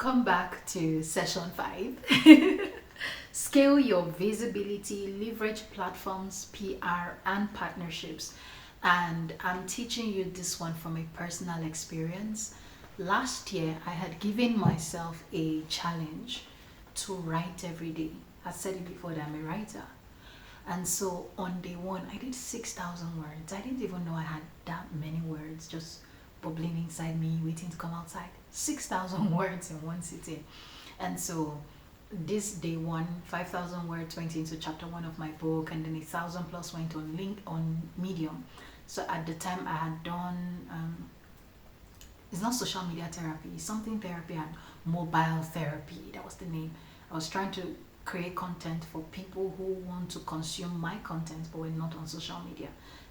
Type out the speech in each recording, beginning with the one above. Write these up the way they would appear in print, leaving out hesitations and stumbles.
Welcome back to session 5. Scale your visibility, leverage platforms, PR, and partnerships. And I'm teaching you this one from a personal experience. Last year, I had given myself a challenge to write every day. I said it before that I'm a writer. And so on day one, I did 6,000 words. I didn't even know I had that many words just bubbling inside me, waiting to come outside. 6,000 words in one sitting. And so this day one, 5,000 words went into chapter 1 of my book, and then 1,000 plus went on Medium. So at the time I had done, it's not social media therapy, it's something therapy and mobile therapy. That was the name. I was trying to create content for people who want to consume my content but were not on social media.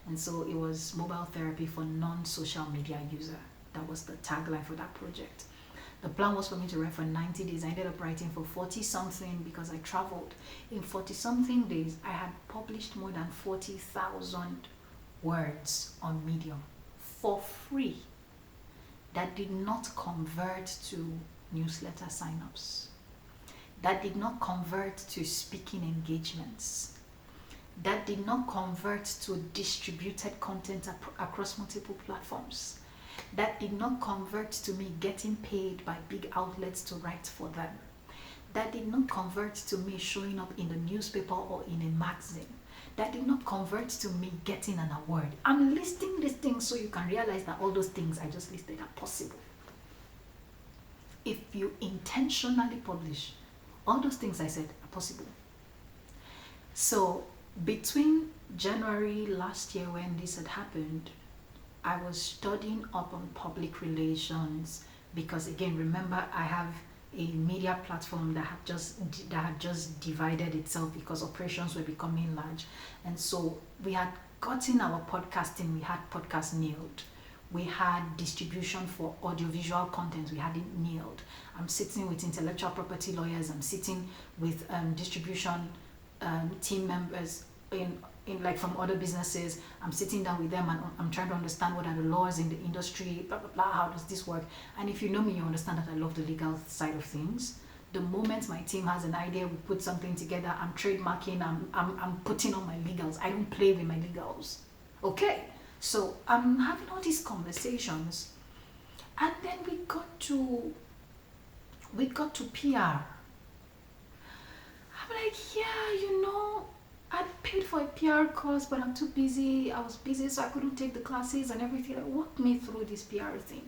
And so it was mobile therapy for non-social media user. That was the tagline for that project. The plan was for me to write for 90 days. I ended up writing for 40 something because I traveled. In 40 something days, I had published more than 40,000 words on Medium for free that did not convert to newsletter signups, that did not convert to speaking engagements, that did not convert to distributed content across multiple platforms, that did not convert to me getting paid by big outlets to write for them, that did not convert to me showing up in the newspaper or in a magazine, that did not convert to me getting an award. I'm listing these things so you can realize that all those things I just listed are possible. If you intentionally publish, all those things I said are possible. So between January last year when this had happened, I was studying up on public relations because, again, remember, I have a media platform that had just divided itself because operations were becoming large. And so we had gotten our podcasting, we had podcast nailed. We had distribution for audiovisual content, we had it nailed. I'm sitting with intellectual property lawyers, I'm sitting with distribution team members in like from other businesses. I'm sitting down with them and I'm trying to understand what are the laws in the industry, blah blah blah, how does this work. And if you know me, you understand that I love the legal side of things. The moment my team has an idea, we put something together, I'm trademarking, I'm putting on my legals. I don't play with my legals. Okay, so I'm having all these conversations, and then we got to PR. I'm like, yeah, I paid for a PR course, but I'm too busy. I was busy, so I couldn't take the classes and everything. Like, walk me through this PR thing.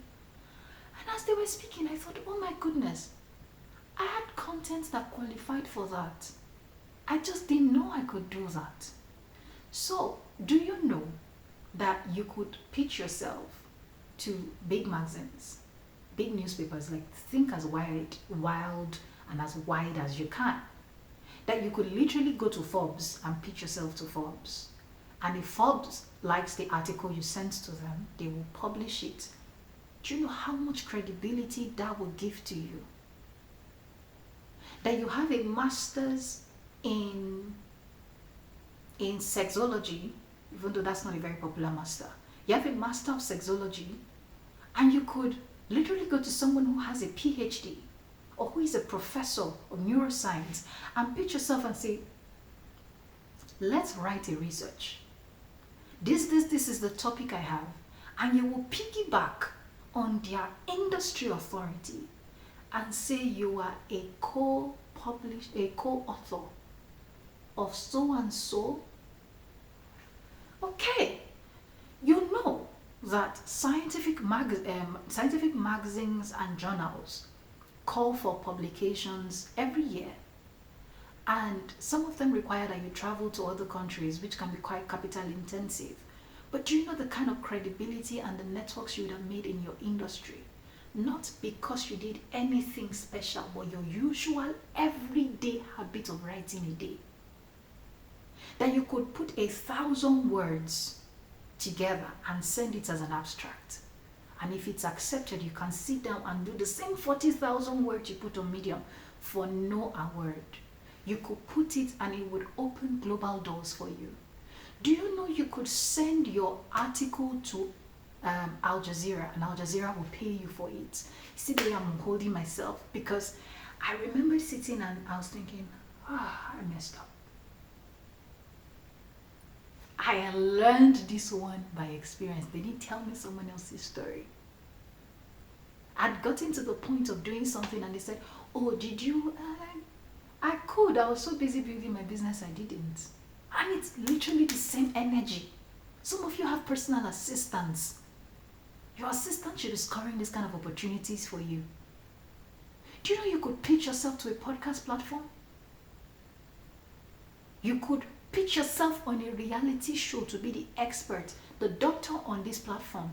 And as they were speaking, I thought, oh my goodness, I had content that qualified for that. I just didn't know I could do that. So, do you know that you could pitch yourself to big magazines, big newspapers, like think as wild and as wide as you can? That you could literally go to Forbes and pitch yourself to Forbes. And if Forbes likes the article you sent to them, they will publish it. Do you know how much credibility that will give to you? That you have a master's in sexology, even though that's not a very popular master. You have a master of sexology, and you could literally go to someone who has a PhD or who is a professor of neuroscience and pitch yourself and say, let's write a research. This is the topic I have. And you will piggyback on their industry authority and say you are a co-author of so and so. Okay, you know that scientific magazines and journals call for publications every year, and some of them require that you travel to other countries, which can be quite capital intensive. But do you know the kind of credibility and the networks you would have made in your industry? Not because you did anything special, but your usual everyday habit of writing a day. That you could put 1,000 words together and send it as an abstract. And if it's accepted, you can sit down and do the same 40,000 words you put on Medium for no award. You could put it and it would open global doors for you. Do you know you could send your article to Al Jazeera, and Al Jazeera will pay you for it. See the way I'm holding myself, because I remember sitting and I was thinking, I messed up. I learned this one by experience. They didn't tell me someone else's story. I'd gotten to the point of doing something and they said, oh, did you? I could. I was so busy building my business, I didn't. And it's literally the same energy. Some of you have personal assistants. Your assistant should be scoring these kind of opportunities for you. Do you know you could pitch yourself to a podcast platform? You could pitch yourself on a reality show to be the expert, the doctor on this platform.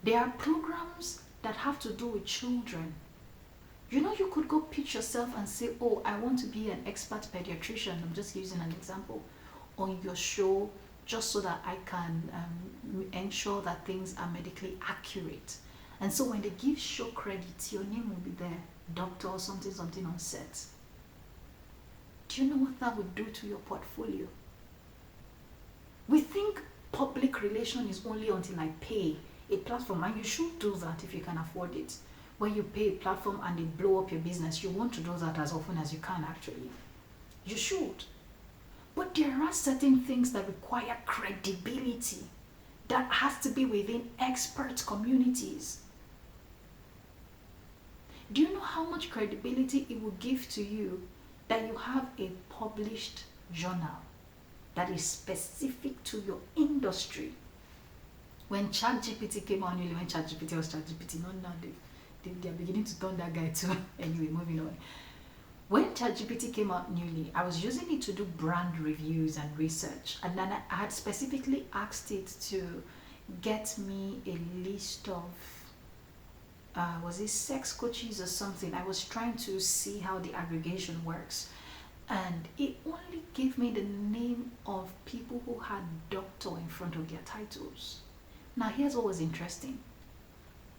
There are programs that have to do with children. You know, you could go pitch yourself and say, oh, I want to be an expert pediatrician. I'm just using an example on your show, just so that I can ensure that things are medically accurate. And so when they give show credit, your name will be there, doctor or something on set. Do you know what that would do to your portfolio? We think public relation is only until I pay a platform, and you should do that if you can afford it. When you pay a platform and they blow up your business, you want to do that as often as you can, actually. You should. But there are certain things that require credibility that has to be within expert communities. Do you know how much credibility it will give to you that you have a published journal that is specific to your industry? When ChatGPT came on, when ChatGPT was ChatGPT, not now, they are beginning to turn that guy too. Anyway, moving on. When ChatGPT came out newly, I was using it to do brand reviews and research. And then I had specifically asked it to get me a list of, was it sex coaches or something? I was trying to see how the aggregation works. And it only gave me the name of people who had doctor in front of their titles. Now, here's what was interesting.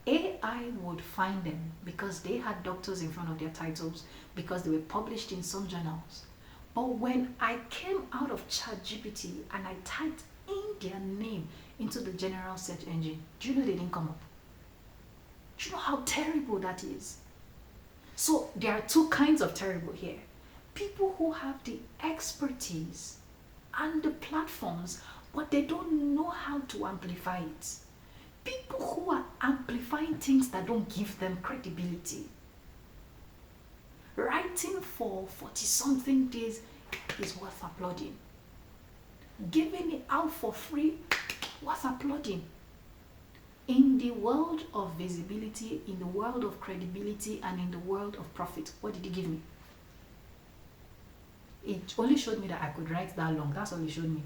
AI would find them because they had doctors in front of their titles, because they were published in some journals. But when I came out of ChatGPT and I typed in their name into the general search engine, do you know they didn't come up? Do you know how terrible that is? So there are two kinds of terrible here. People who have the expertise and the platforms, but they don't know how to amplify it. People who are amplifying things that don't give them credibility. Writing for 40-something days is worth applauding. Giving it out for free, worth applauding. In the world of visibility, in the world of credibility, and in the world of profit, what did he give me? It only showed me that I could write that long. That's all he showed me.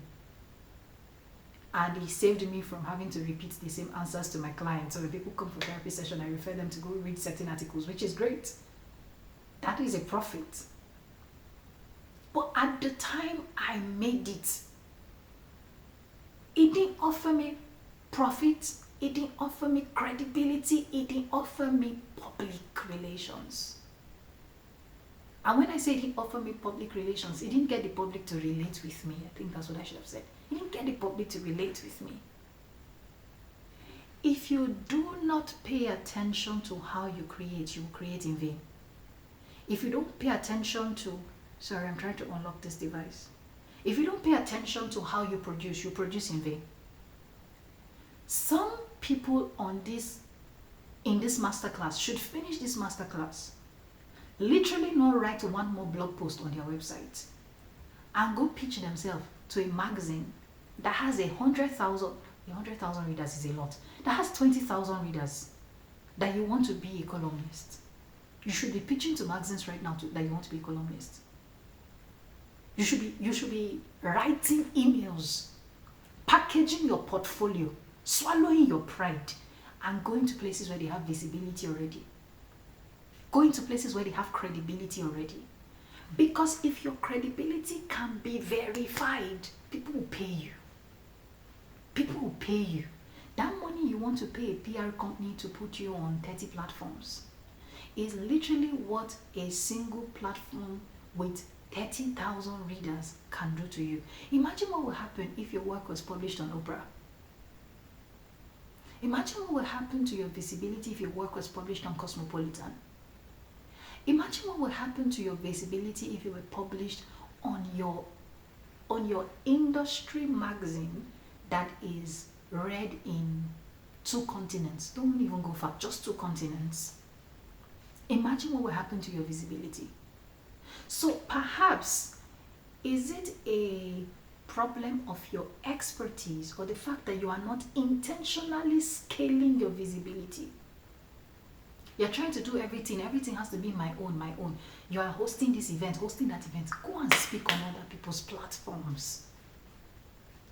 And he saved me from having to repeat the same answers to my clients. So when people come for therapy session, I refer them to go read certain articles, which is great. That is a profit. But at the time I made it, it didn't offer me profit, it didn't offer me credibility, it didn't offer me public relations. And when I say it didn't offer me public relations, it didn't get the public to relate with me. I think that's what I should have said. It didn't get the public to relate with me. If you do not pay attention to how you create, you will create in vain. If you don't pay attention to, sorry, I'm trying to unlock this device. If you don't pay attention to how you produce in vain. Some people in this masterclass should finish this masterclass, literally not write one more blog post on their website, and go pitch themselves to a magazine that has 100,000 readers is a lot. That has 20,000 readers, that you want to be a columnist. You should be pitching to magazines right now that you want to be a columnist. You should be writing emails, packaging your portfolio, swallowing your pride, and going to places where they have visibility already. Going to places where they have credibility already. Because if your credibility can be verified, people will pay you. People will pay you. That money you want to pay a PR company to put you on 30 platforms is literally what a single platform with 30,000 readers can do to you. Imagine what would happen if your work was published on Oprah. Imagine what would happen to your visibility if your work was published on Cosmopolitan. Imagine what would happen to your visibility if it were published on your industry magazine that is read in 2 continents. Don't even go far, just 2 continents. Imagine what will happen to your visibility. So perhaps, is it a problem of your expertise or the fact that you are not intentionally scaling your visibility? You're trying to do everything has to be my own. You are hosting this event, hosting that event. Go and speak on other people's platforms.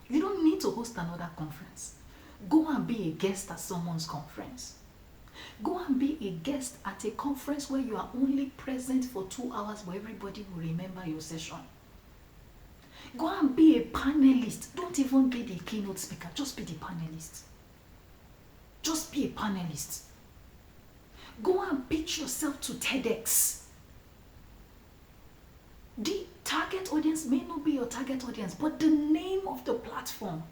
You don't need to host another conference. Go and be a guest at someone's conference. Go and be a guest at a conference where you are only present for 2 hours, where everybody will remember your session. Go and be a panelist. Don't even be the keynote speaker. Just be the panelist. Just be a panelist. Go and pitch yourself to TEDx. The target audience may not be your target audience, but the name of the platform.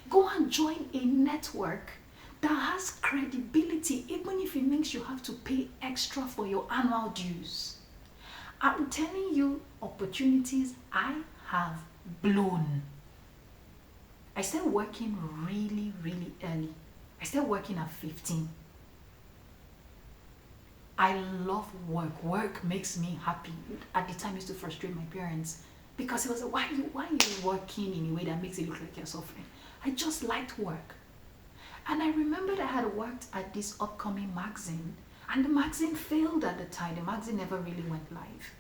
Go and join a network that has credibility, even if it means you have to pay extra for your annual dues. I'm telling you, opportunities I have blown. I started working really, really early. I started working at 15. I love work. Work makes me happy. At the time, it used to frustrate my parents because it was like, why are you working in a way that makes it look like you're suffering? I just liked work. And I remembered I had worked at this upcoming magazine, and the magazine failed at the time. The magazine never really went live.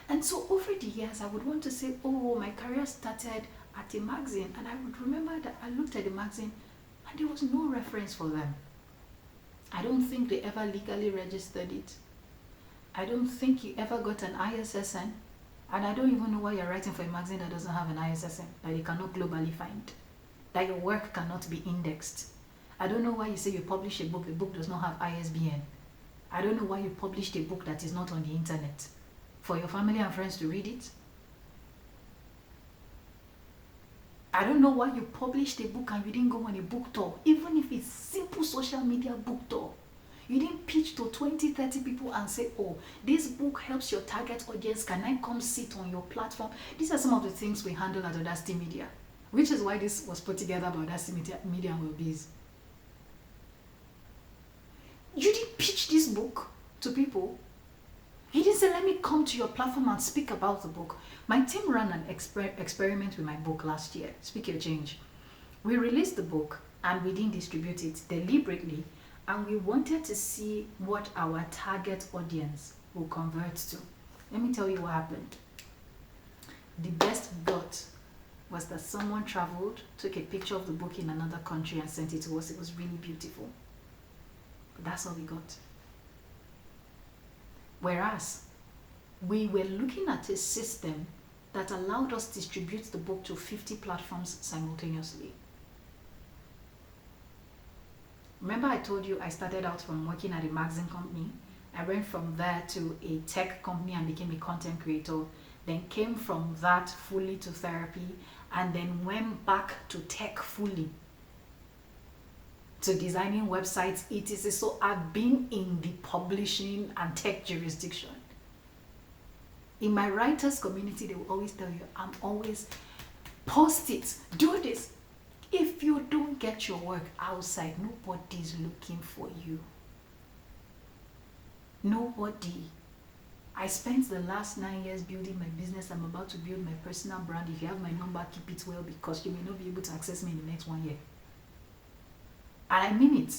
And so over the years, I would want to say, oh, my career started at a magazine. And I would remember that I looked at the magazine and there was no reference for them. I don't think they ever legally registered it. I don't think you ever got an ISSN. And I don't even know why you're writing for a magazine that doesn't have an ISSN, that you cannot globally find, that your work cannot be indexed. I don't know why you say you publish a book, the book does not have ISBN. I don't know why you published a book that is not on the internet. For your family and friends to read it? I don't know why you published a book and you didn't go on a book tour, even if it's simple social media book tour. You didn't pitch to 20, 30 people and say, oh, this book helps your target audience. Can I come sit on your platform? These are some of the things we handle at Awedacity Media, which is why this was put together by Awedacity Media and Wellbizco. You didn't pitch this book to people. You didn't say, let me come to your platform and speak about the book. My team ran an experiment with my book last year, Speak Your Change. We released the book and we didn't distribute it deliberately, and we wanted to see what our target audience will convert to. Let me tell you what happened. The best got was that someone traveled, took a picture of the book in another country and sent it to us. It was really beautiful. But that's all we got. Whereas we were looking at a system that allowed us to distribute the book to 50 platforms simultaneously. Remember I told you I started out from working at a magazine company. I went from there to a tech company and became a content creator. Then came from that fully to therapy, and then went back to tech fully, to designing websites, etc. So I've been in the publishing and tech jurisdiction. In my writers community, they will always tell you, I'm always, post it, do this. If you don't get your work outside, nobody's looking for you. Nobody. I spent the last 9 years building my business. I'm about to build my personal brand. If you have my number, keep it well, because you may not be able to access me in the next 1 year. And I mean it.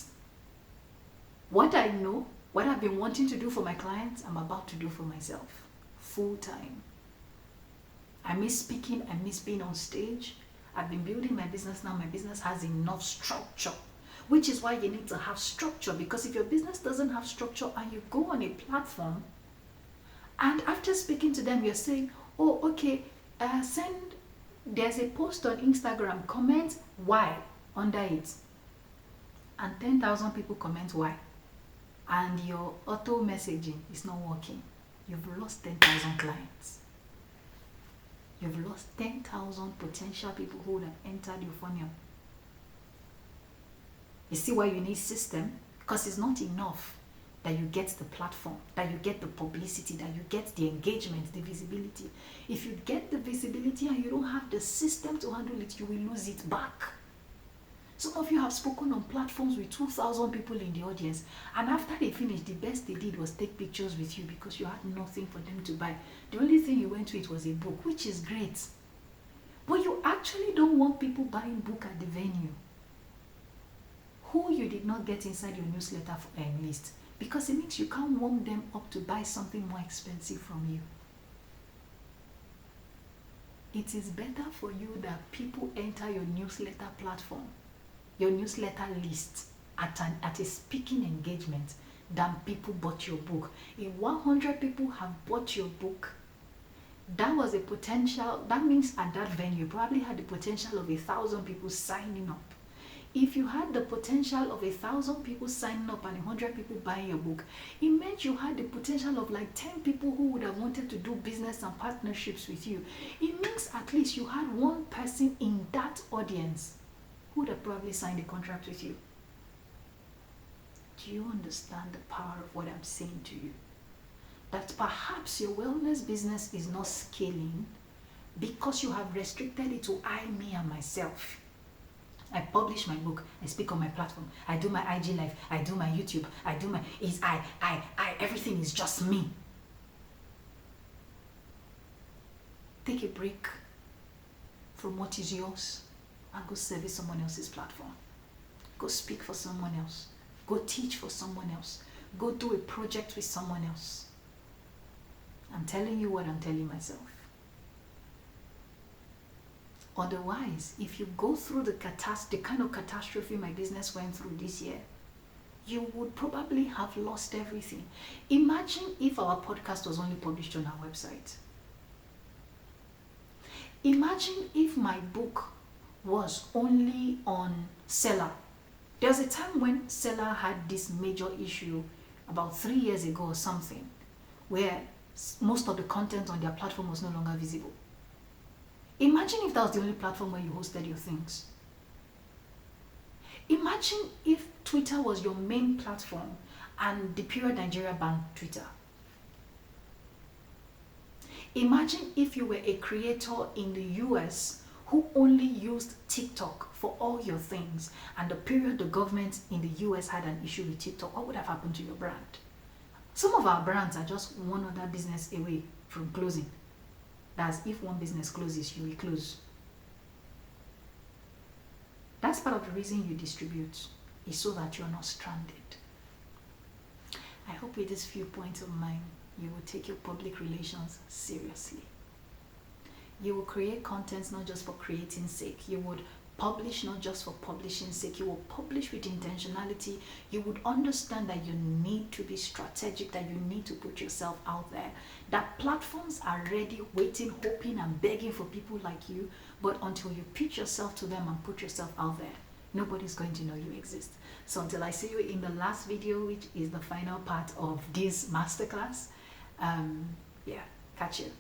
What I know, what I've been wanting to do for my clients, I'm about to do for myself. Full time. I miss speaking. I miss being on stage. I've been building my business now. My business has enough structure, which is why you need to have structure. Because if your business doesn't have structure and you go on a platform, and after speaking to them, you're saying, oh, okay, there's a post on Instagram, comment why under it. And 10,000 people comment why. And your auto messaging is not working. You've lost 10,000 clients. You've lost 10,000 potential people who would have entered your funnel. You see why you need system? Because it's not enough that you get the platform, that you get the publicity, that you get the engagement, the visibility. If you get the visibility and you don't have the system to handle it, you will lose it back. Some of you have spoken on platforms with 2,000 people in the audience, and after they finished, the best they did was take pictures with you because you had nothing for them to buy. The only thing you went to it was a book, which is great. But you actually don't want people buying book at the venue who you did not get inside your newsletter list, because it means you can't warm them up to buy something more expensive from you. It is better for you that people enter your newsletter platform, your newsletter list at a speaking engagement than people bought your book. If 100 people have bought your book, that was a potential, that means at that venue you probably had the potential of 1,000 people signing up. If you had the potential of 1,000 people signing up and 100 people buying your book, it meant you had the potential of like 10 people who would have wanted to do business and partnerships with you. It means at least you had one person in that audience who would have probably signed a contract with you. Do you understand the power of what I'm saying to you? That perhaps your wellness business is not scaling because you have restricted it to I, me, and myself. I publish my book, I speak on my platform, I do my IG live, I do my YouTube, I do my, everything is just me. Take a break from what is yours and go service someone else's platform. Go speak for someone else. Go teach for someone else. Go do a project with someone else. I'm telling you what I'm telling myself. Otherwise, if you go through the kind of catastrophe my business went through this year, you would probably have lost everything. Imagine if our podcast was only published on our website. Imagine if my book was only on Seller. There was a time when Seller had this major issue about 3 years ago or something, where most of the content on their platform was no longer visible. Imagine if that was the only platform where you hosted your things. Imagine if Twitter was your main platform and the period Nigeria banned Twitter. Imagine if you were a creator in the US who only used TikTok for all your things, and the period the government in the US had an issue with TikTok. What would have happened to your brand? Some of our brands are just one other business away from closing. That's if one business closes, you will close. That's part of the reason you distribute, is so that you're not stranded. I hope with these few points of mine, you will take your public relations seriously. You will create contents not just for creating sake. You would publish not just for publishing sake. You will publish with intentionality. You would understand that you need to be strategic, that you need to put yourself out there, that platforms are ready, waiting, hoping and begging for people like you, but until you pitch yourself to them and put yourself out there, nobody's going to know you exist. So until I see you in the last video, which is the final part of this masterclass, catch you.